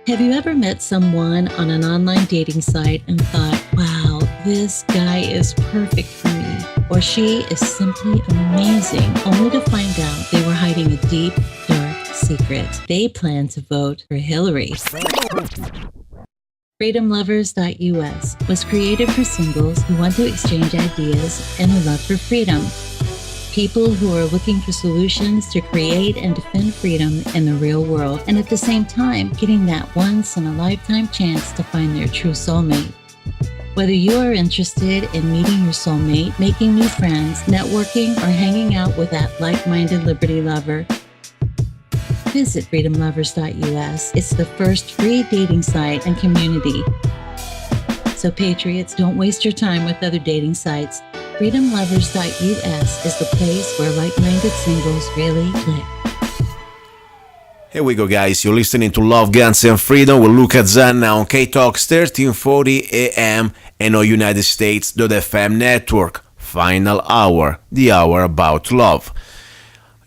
Have you ever met someone on an online dating site and thought, wow, this guy is perfect for me, or she is simply amazing, only to find out they were hiding a deep, dark secret? They plan to vote for Hillary. FreedomLovers.us was created for singles who want to exchange ideas and who love for freedom. People who are looking for solutions to create and defend freedom in the real world, and at the same time, getting that once-in-a-lifetime chance to find their true soulmate. Whether you are interested in meeting your soulmate, making new friends, networking, or hanging out with that like-minded liberty lover, visit freedomlovers.us. It's the first free dating site and community. So patriots, don't waste your time with other dating sites. freedomlovers.us is the place where like-minded singles really click. Here we go, guys. You're listening to Love, Guns, and Freedom with Luca Zanna on K-Talks 1340 AM and on United States.FM network. Final hour, the hour about love.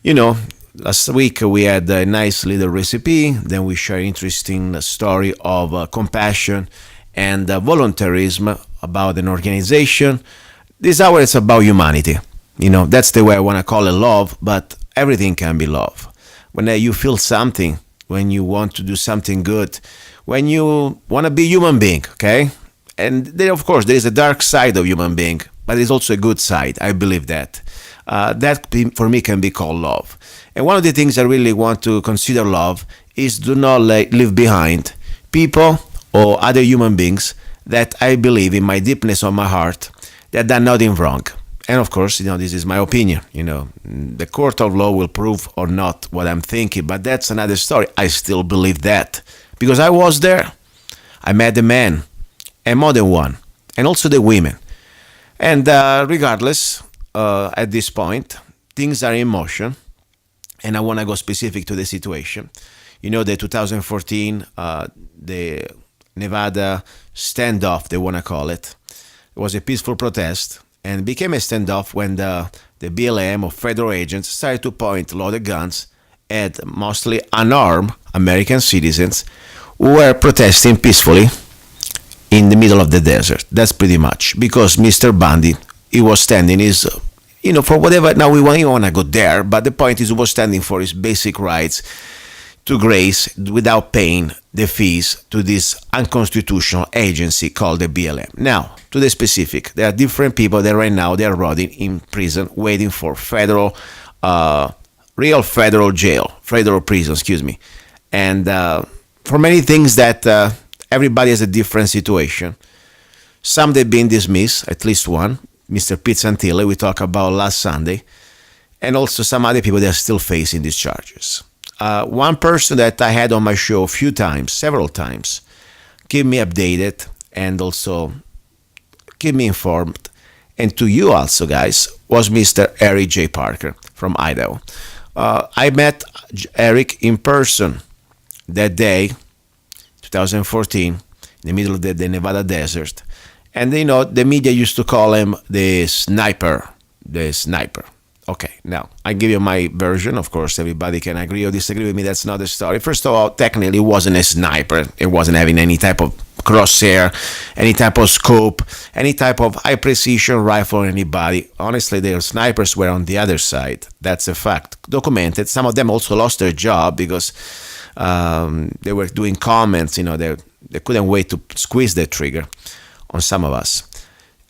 You know, last week we had a nice little recipe, then we shared interesting story of compassion and voluntarism about an organization. This hour is about humanity. You know, that's the way I want to call it love, but everything can be love. When you feel something, when you want to do something good, when you want to be a human being, okay? And there, of course, there is a dark side of human being, but there's also a good side. I believe that. That, for me, can be called love. And one of the things I really want to consider love is do not leave behind people or other human beings that I believe in my deepness of my heart that done nothing wrong. And of course, you know, this is my opinion. You know, the court of law will prove or not what I'm thinking, but that's another story. I still believe that because I was there. I met the man and more than one, and also the women. And regardless, at this point, things are in motion, and I want to go specific to the situation. You know, the 2014, the Nevada standoff, they want to call it. It was a peaceful protest and became a standoff when the BLM or federal agents started to point loaded guns at mostly unarmed American citizens who were protesting peacefully in the middle of the desert. That's pretty much because Mr. Bundy, he was standing his, you know, for whatever, now we don't want to go there, but the point is he was standing for his basic rights to grace without paying the fees to this unconstitutional agency called the BLM. Now, to the specific, there are different people that right now they're rotting in prison waiting for real federal jail, federal prison, excuse me. And for many things that everybody has a different situation. Some they've been dismissed, at least one, Mr. Pete Santilli, we talked about last Sunday, and also some other people that are still facing these charges. One person that I had on my show a few times, several times, keep me updated and also keep me informed. And to you also, guys, was Mr. Eric J. Parker from Idaho. I met Eric in person that day, 2014, in the middle of the Nevada desert. And, you know, the media used to call him the sniper. Okay, now, I give you my version. Of course, everybody can agree or disagree with me. That's not the story. First of all, technically, it wasn't a sniper. It wasn't having any type of crosshair, any type of scope, any type of high-precision rifle or anybody. Honestly, their snipers were on the other side. That's a fact. Documented. Some of them also lost their job because they were doing comments. You know, they couldn't wait to squeeze the trigger on some of us.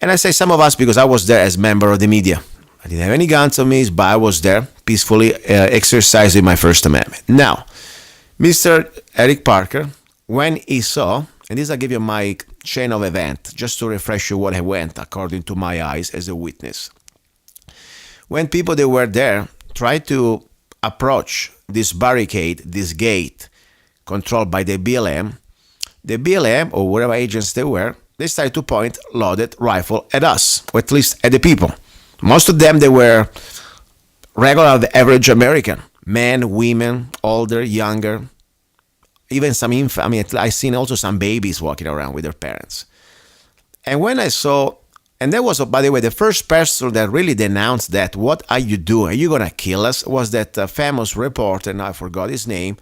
And I say some of us because I was there as member of the media. I didn't have any guns on me, but I was there peacefully exercising my First Amendment. Now, Mr. Eric Parker, when he saw, and this I give you my chain of event, just to refresh you what I went according to my eyes as a witness. When people that were there tried to approach this barricade, this gate controlled by the BLM or whatever agents they were, they started to point loaded rifle at us, or at least at the people. Most of them, they were regular, average American. Men, women, older, younger. Even some I've seen also some babies walking around with their parents. And when I saw, and that was, by the way, the first person that really denounced that, what are you doing? Are you going to kill us? Was that famous reporter, and I forgot his name,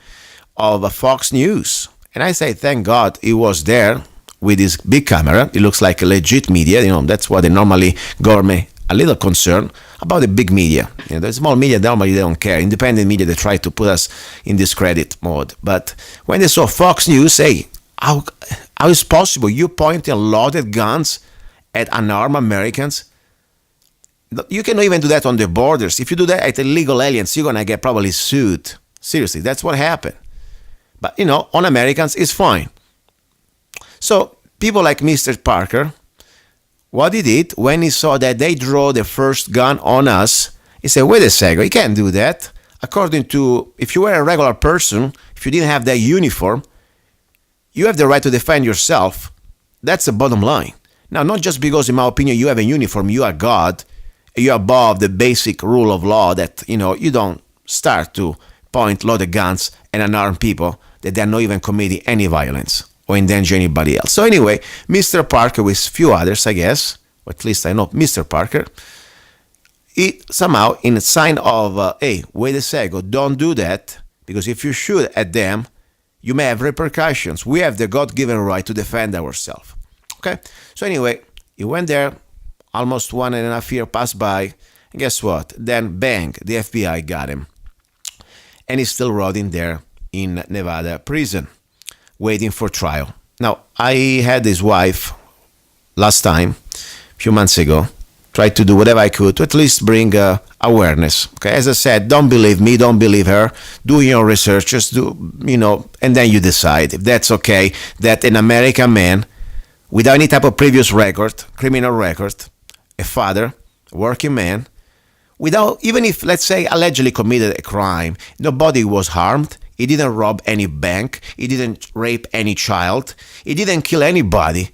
of Fox News. And I say, thank God he was there with his big camera. It looks like a legit media. That's what they normally government a little concerned about the big media. The small media, normally they don't care. Independent media, they try to put us in discredit mode. But when they saw Fox News, hey, how is possible? You pointing loaded guns at unarmed Americans? You cannot even do that on the borders. If you do that at illegal aliens, you're going to get probably sued. Seriously, that's what happened. But, on Americans, it's fine. So people like Mr. Parker, what he did when he saw that they draw the first gun on us, he said, wait a second, you can't do that. According to, if you were a regular person, if you didn't have that uniform, you have the right to defend yourself. That's the bottom line. Now, not just because, in my opinion, you have a uniform, you are God, you're above the basic rule of law that, you don't start to point loaded guns at unarmed people that they're not even committing any violence or endanger anybody else. So anyway, Mr. Parker with few others, I guess, or at least I know Mr. Parker, he somehow, in a sign of, hey, wait a second, don't do that, because if you shoot at them, you may have repercussions. We have the God-given right to defend ourselves. Okay? So anyway, he went there, almost 1.5 years passed by, and guess what? Then, bang, the FBI got him. And he's still rotting there in Nevada prison, waiting for trial. Now, I had his wife last time, a few months ago, tried to do whatever I could to at least bring awareness. Okay, as I said, don't believe me, don't believe her. Do your researches, and then you decide if that's okay that an American man without any type of previous record, criminal record, a father, a working man, without, even if, let's say, allegedly committed a crime, nobody was harmed. He didn't rob any bank. He didn't rape any child. He didn't kill anybody.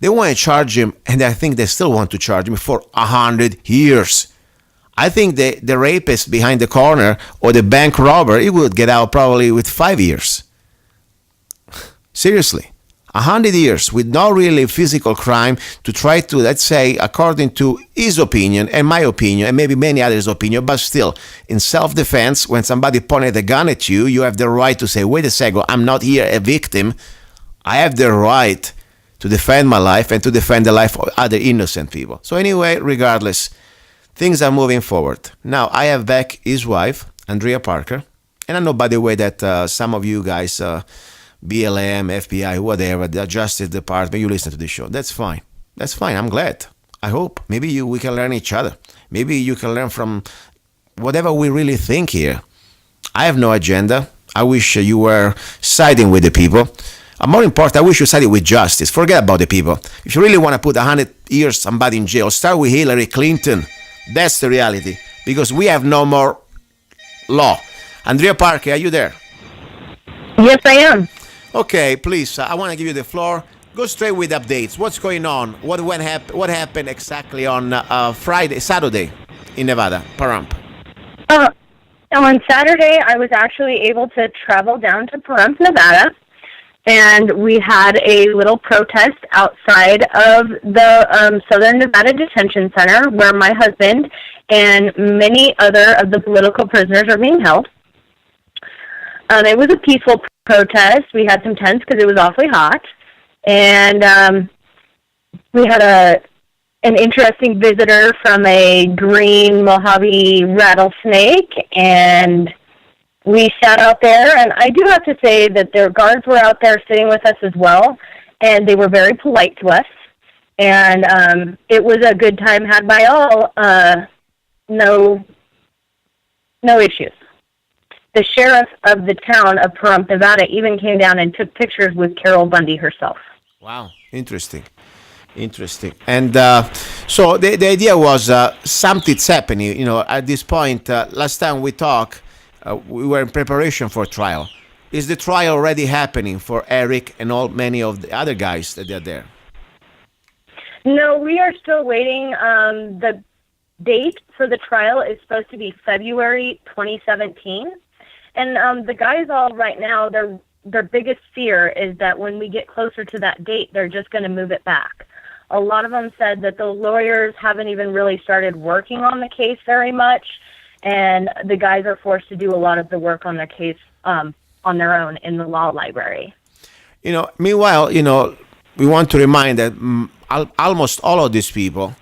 They want to charge him, and I think they still want to charge him for 100 years. I think the rapist behind the corner or the bank robber, he would get out probably with 5 years. Seriously. 100 years with no really physical crime to try to, let's say, according to his opinion and my opinion and maybe many others' opinion, but still, in self-defense, when somebody pointed a gun at you, you have the right to say, wait a second, I'm not here a victim. I have the right to defend my life and to defend the life of other innocent people. So anyway, regardless, things are moving forward. Now, I have back his wife, Andrea Parker, and I know, by the way, that some of you guys... BLM, FBI, whatever, the Justice Department, you listen to this show. That's fine. That's fine. I'm glad. I hope. Maybe we can learn each other. Maybe you can learn from whatever we really think here. I have no agenda. I wish you were siding with the people. More important, I wish you sided with justice. Forget about the people. If you really want to put 100 years somebody in jail, start with Hillary Clinton. That's the reality. Because we have no more law. Andrea Parker, are you there? Yes, I am. Okay, please, I want to give you the floor. Go straight with updates. What's going on? What happened exactly on Saturday in Nevada, Pahrump? On Saturday, I was actually able to travel down to Pahrump, Nevada, and we had a little protest outside of the Southern Nevada Detention Center where my husband and many other of the political prisoners are being held. It was a peaceful protest. We had some tents because it was awfully hot, and we had an interesting visitor from a green Mojave rattlesnake, and we sat out there. And I do have to say that their guards were out there sitting with us as well, and they were very polite to us. And it was a good time had by all. No issues. The sheriff of the town of Pahrump, Nevada, even came down and took pictures with Carol Bundy herself. Wow, interesting. And so the idea was something's happening. At this point, last time we talked, we were in preparation for trial. Is the trial already happening for Eric and many of the other guys that are there? No, we are still waiting. The date for the trial is supposed to be February 2017. And the guys all right now, their biggest fear is that when we get closer to that date, they're just going to move it back. A lot of them said that the lawyers haven't even really started working on the case very much, and the guys are forced to do a lot of the work on the case on their own in the law library. Meanwhile, we want to remind that almost all of these people,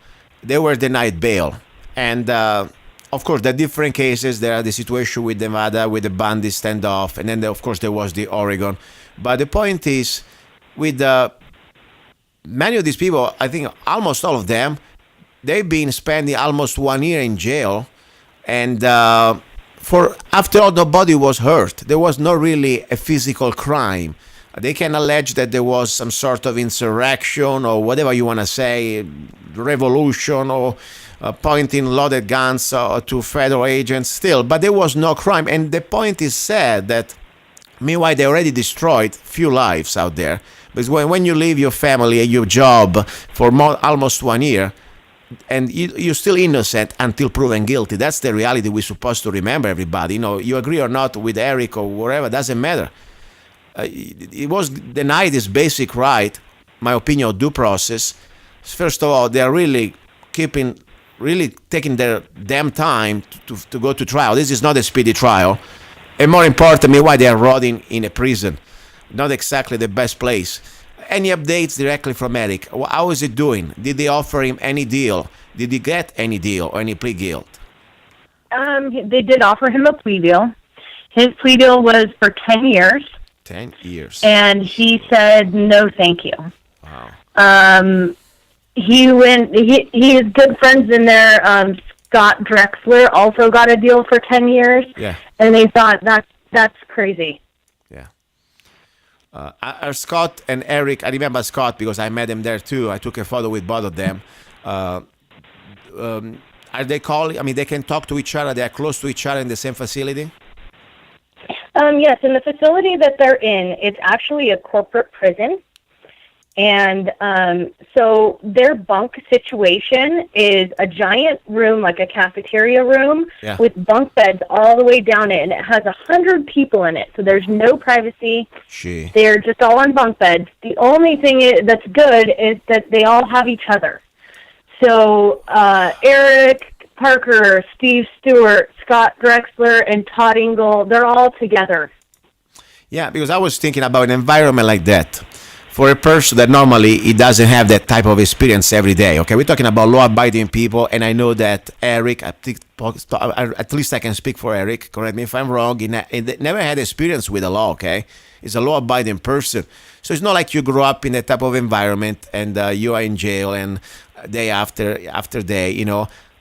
they were denied bail. And of course, there are different cases. There are the situation with Nevada, with the Bundy standoff, and then of course there was the Oregon. But the point is, with many of these people, I think almost all of them, they've been spending almost 1 year in jail, and for after all, nobody was hurt. There was not really a physical crime. They can allege that there was some sort of insurrection or whatever you want to say, revolution, or pointing loaded guns to federal agents still, but there was no crime. And the point is sad that meanwhile they already destroyed few lives out there. Because when you leave your family and your job for almost 1 year, and you're still innocent until proven guilty. That's the reality we're supposed to remember, everybody. You agree or not with Eric or whatever, doesn't matter. It was denied this basic right, my opinion, of due process. First of all, they are really taking their damn time to go to trial. This is not a speedy trial. And more importantly, why they are rotting in a prison. Not exactly the best place. Any updates directly from Eric? How is it doing? Did they offer him any deal? Did he get any deal or any plea guilt? They did offer him a plea deal. His plea deal was for 10 years. 10 years. And he said, no, thank you. Wow. He has good friends in there. Scott Drexler also got a deal for 10 years. Yeah. And they thought that's crazy. Yeah. Are Scott and Eric, I remember Scott because I met him there too. I took a photo with both of them. Are they calling? I mean, they can talk to each other. They are close to each other in the same facility? Yes, in the facility that they're in, it's actually a corporate prison. And so their bunk situation is a giant room, like a cafeteria room, yeah, with bunk beds all the way down it. And it has 100 people in it, so there's no privacy. Gee. They're just all on bunk beds. The only thing that's good is that they all have each other. So Eric Parker, Steve Stewart, Scott Drexler, and Todd Engel, they're all together. Yeah, because I was thinking about an environment like that. For a person that normally he doesn't have that type of experience every day. Okay, we're talking about law-abiding people, and I know that Eric, at least I can speak for Eric, correct me if I'm wrong, he never had experience with the law, okay? He's a law-abiding person. So it's not like you grow up in that type of environment and you are in jail and day after day,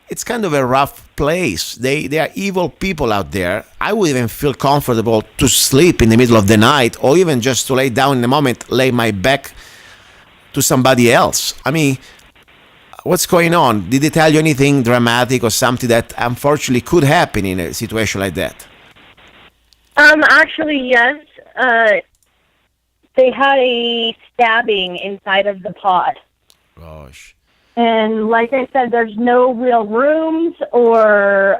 It's kind of a rough place. They are evil people out there. I would even feel comfortable to sleep in the middle of the night or even just to lay down in a moment, lay my back to somebody else. I mean, what's going on? Did they tell you anything dramatic or something that unfortunately could happen in a situation like that? Actually, yes. They had a stabbing inside of the pod. Gosh. And like I said, there's no real rooms or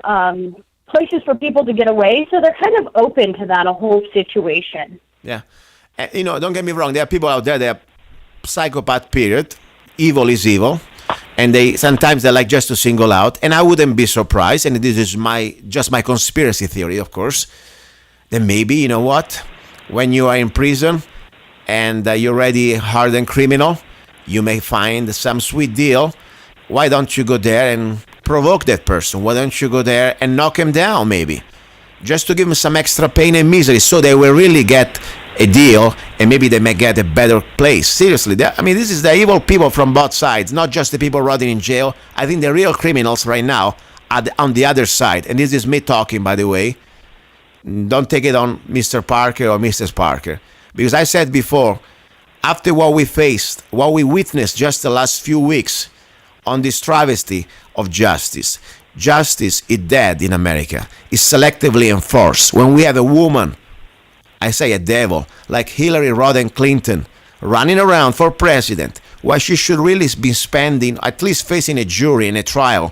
places for people to get away, so they're kind of open to that whole situation. Yeah. And, don't get me wrong, there are people out there that are psychopath, period. Evil is evil. And they like just to single out. And I wouldn't be surprised, and this is just my conspiracy theory, of course, then maybe, you know what? When you are in prison and you're already a hardened criminal, you may find some sweet deal. Why don't you go there and provoke that person? Why don't you go there and knock him down, maybe? Just to give him some extra pain and misery so they will really get a deal and maybe they may get a better place. Seriously, this is the evil people from both sides, not just the people rotting in jail. I think the real criminals right now are on the other side. And this is me talking, by the way. Don't take it on Mr. Parker or Mrs. Parker. Because I said before, after what we faced, what we witnessed just the last few weeks on this travesty of justice is dead in America. It's selectively enforced. When we have a woman, I say a devil, like Hillary Rodham Clinton, running around for president, where she should really be spending, at least facing a jury in a trial,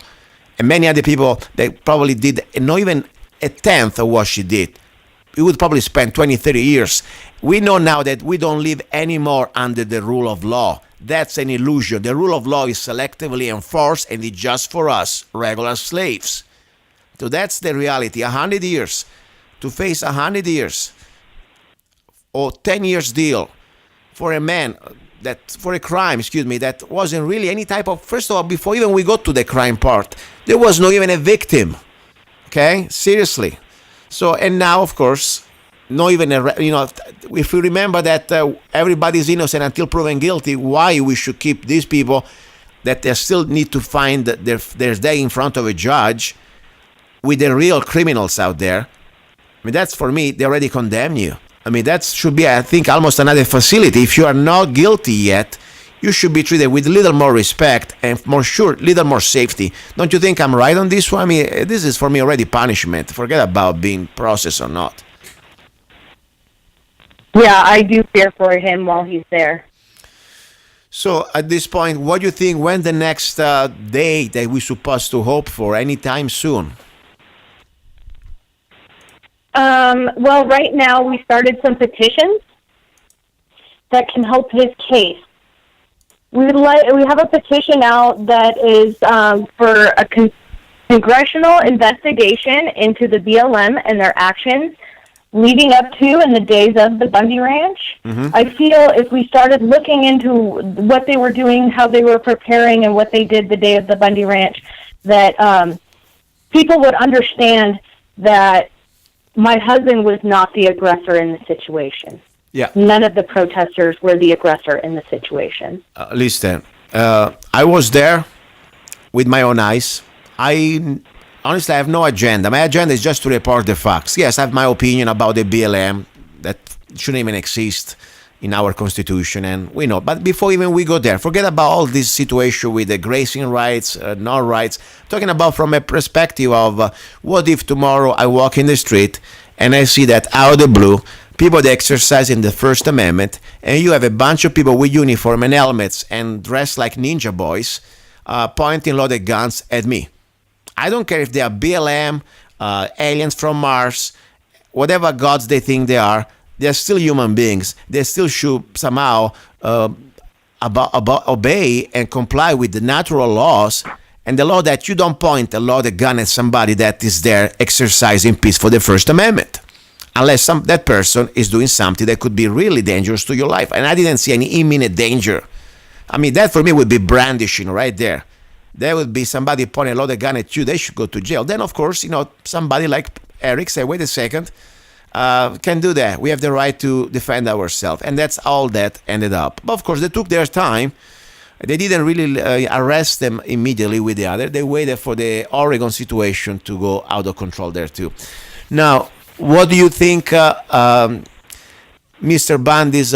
and many other people, they probably did not even a tenth of what she did. We would probably spend 20, 30 years. We know now that we don't live anymore under the rule of law. That's an illusion. The rule of law is selectively enforced and it's just for us, regular slaves. So that's the reality. 100 years. To face 100 years or 10 years deal for a man for a crime, that wasn't really any type of. First of all, before even we go to the crime part, there was not even a victim. Okay, seriously. So, and now, of course, not even if we remember that everybody's innocent until proven guilty, why we should keep these people that they still need to find their day in front of a judge with the real criminals out there? I mean, that's, for me, they already condemn you. I mean, that should be, I think, almost another facility. If you are not guilty yet, you should be treated with a little more respect and little more safety. Don't you think I'm right on this one? I mean, this is for me already punishment. Forget about being processed or not. Yeah, I do fear for him while he's there. So at this point, what do you think, when the next day that we're supposed to hope for? Anytime soon? Well, right now we started some petitions that can help his case. We have a petition out that is for a congressional investigation into the BLM and their actions leading up to and the days of the Bundy Ranch. Mm-hmm. I feel if we started looking into what they were doing, how they were preparing, and what they did the day of the Bundy Ranch, that people would understand that my husband was not the aggressor in the situation. Yeah. None of the protesters were the aggressor in the situation. Listen, I was there with my own eyes. Honestly, I have no agenda. My agenda is just to report the facts. Yes, I have my opinion about the BLM that shouldn't even exist in our constitution, and we know. But before even we go there, forget about all this situation with the grazing rights, no rights. Talking about from a perspective of what if tomorrow I walk in the street and I see that out of the blue, people that exercise in the First Amendment, and you have a bunch of people with uniform and helmets and dressed like ninja boys pointing loaded guns at me. I don't care if they are BLM, aliens from Mars, whatever gods they think they are. They're still human beings. They still should somehow obey and comply with the natural laws, and the law that you don't point a loaded gun at somebody that is there exercising peace for the First Amendment, unless that person is doing something that could be really dangerous to your life. And I didn't see any imminent danger. I mean, that for me would be brandishing right there. There would be somebody pointing a loaded gun at you. They should go to jail. Then, of course, somebody like Eric say, wait a second, can do that. We have the right to defend ourselves. And that's all that ended up. But, of course, they took their time. They didn't really arrest them immediately with the other. They waited for the Oregon situation to go out of control there, too. Now, what do you think Mr. Bundy's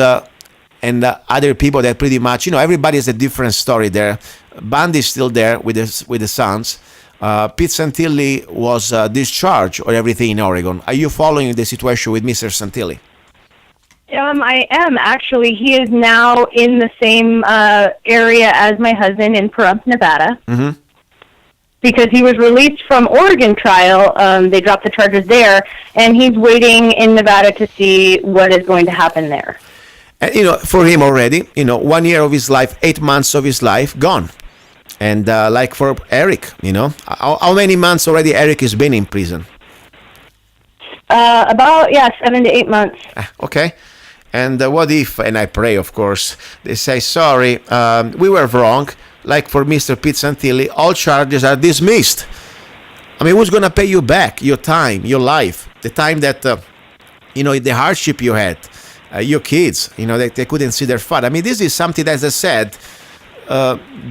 and other people that pretty much, everybody has a different story there. Bundy's still there with the Sons. Pete Santilli was discharged or everything in Oregon. Are you following the situation with Mr. Santilli? I am, actually. He is now in the same area as my husband in Pahrump, Nevada. Mm-hmm. Because he was released from Oregon trial. They dropped the charges there, and he's waiting in Nevada to see what is going to happen there. And, for him already, 1 year of his life, 8 months of his life gone. And like for Eric, how many months already Eric has been in prison? About 7 to 8 months. Okay. And what if, and I pray, of course, they say, sorry, we were wrong. Like for Mr. Pete Santilli, all charges are dismissed. I mean, who's going to pay you back your time, your life, the time that, the hardship you had, your kids, they couldn't see their father. I mean, this is something, as I said,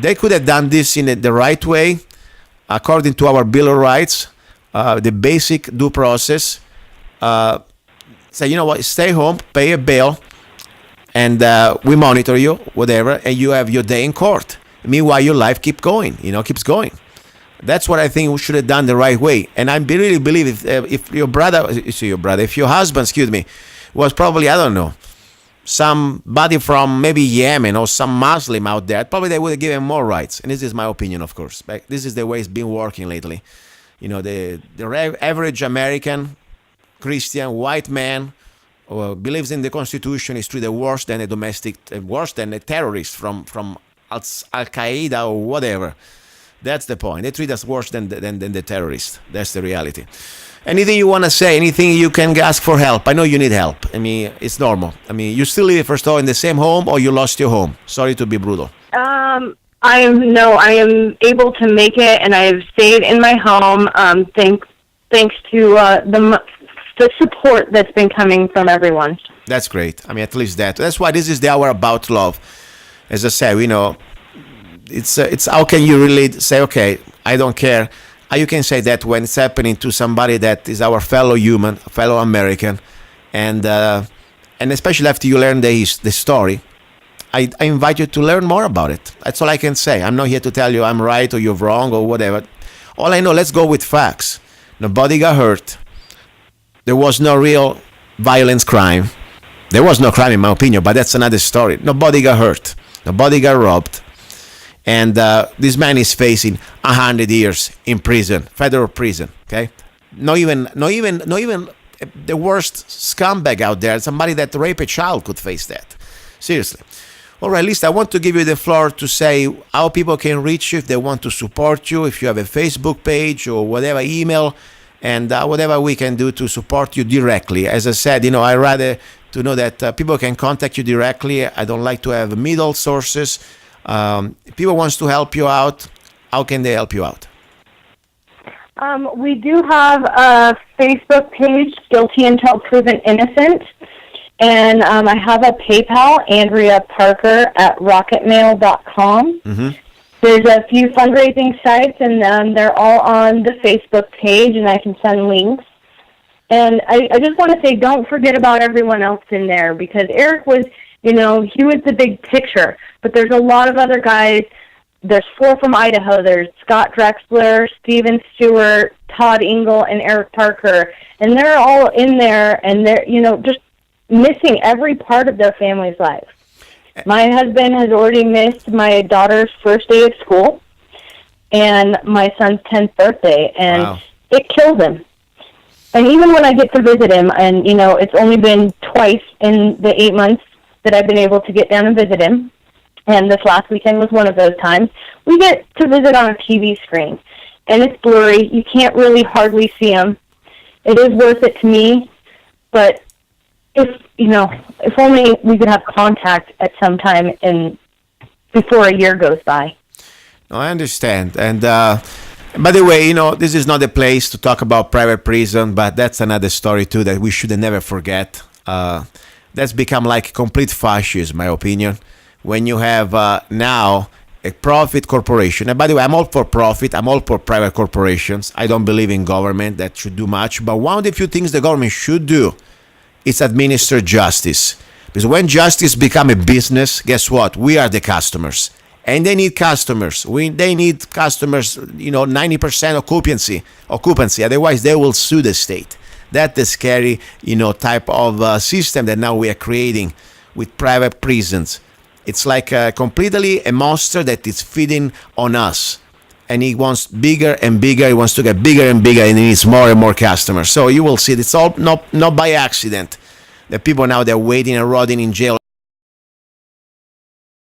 they could have done this in the right way, according to our Bill of Rights, the basic due process. Say, you know what, stay home, pay a bill, and we monitor you, whatever, and you have your day in court. Meanwhile, your life keeps going. That's what I think we should have done the right way. And I really believe if your husband, was probably, I don't know, somebody from maybe Yemen or some Muslim out there, probably they would have given more rights. And this is my opinion, of course. But this is the way it's been working lately. The average American, Christian, white man believes in the Constitution is treated worse than worse than a terrorist from Al-Qaeda or whatever. That's the point. They treat us worse than the terrorists. That's the reality. Anything you want to say? Anything you can ask for help? I know you need help. I mean, it's normal. I mean, you still live, first of all, in the same home, or you lost your home? Sorry to be brutal. I am able to make it, and I've stayed in my home. Thanks to the support that's been coming from everyone. That's great. I mean, at least that. That's why this is the hour about love. As I said, it's how can you really say, okay, I don't care. How you can say that when it's happening to somebody that is our fellow human, fellow American, and especially after you learn the story, I invite you to learn more about it. That's all I can say. I'm not here to tell you I'm right or you're wrong or whatever. All I know, let's go with facts. Nobody got hurt. There was no real violence crime. There was no crime in my opinion, but that's another story. Nobody got hurt. Nobody got robbed. And this man is facing 100 years in prison, federal prison. Okay, not even the worst scumbag out there, somebody that raped a child, could face that. Seriously. All right, Lisa, I want to give you the floor to say how people can reach you if they want to support you, if you have a Facebook page or whatever, email, and whatever we can do to support you directly. As I said, I rather to know that people can contact you directly. I don't like to have middle sources. If people wants to help you out, how can they help you out? We do have a Facebook page, Guilty Until Proven Innocent, and I have a PayPal, Andrea Parker at rocketmail.com. Mm-hmm. There's a few fundraising sites, and they're all on the Facebook page, and I can send links. And I just want to say, don't forget about everyone else in there, because Eric was, he was the big picture. But there's a lot of other guys. There's 4 from Idaho. There's Scott Drexler, Steven Stewart, Todd Engel, and Eric Parker. And they're all in there, and they're, just missing every part of their family's life. My husband has already missed my daughter's first day of school and my son's 10th birthday, and wow. It kills him. And even when I get to visit him, and, it's only been twice in the 8 months that I've been able to get down and visit him, and this last weekend was one of those times, we get to visit on a TV screen, and it's blurry. You can't really hardly see him. It is worth it to me, but if only we could have contact at some time before a year goes by. No, I understand. And by the way, this is not a place to talk about private prison, but that's another story too that we should never forget. That's become like complete fascism, in my opinion, when you have now a profit corporation. And by the way, I'm all for profit. I'm all for private corporations. I don't believe in government that should do much. But one of the few things the government should do is administer justice. Because when justice become a business, guess what? We are the customers. And they need customers. They need customers, 90% occupancy. Otherwise, they will sue the state. That's the scary, type of system that now we are creating with private prisons. It's like completely a monster that is feeding on us. And he wants bigger and bigger. He wants to get bigger and bigger, and he needs more and more customers. So you will see it's all not by accident that people now, they're waiting and rotting in jail.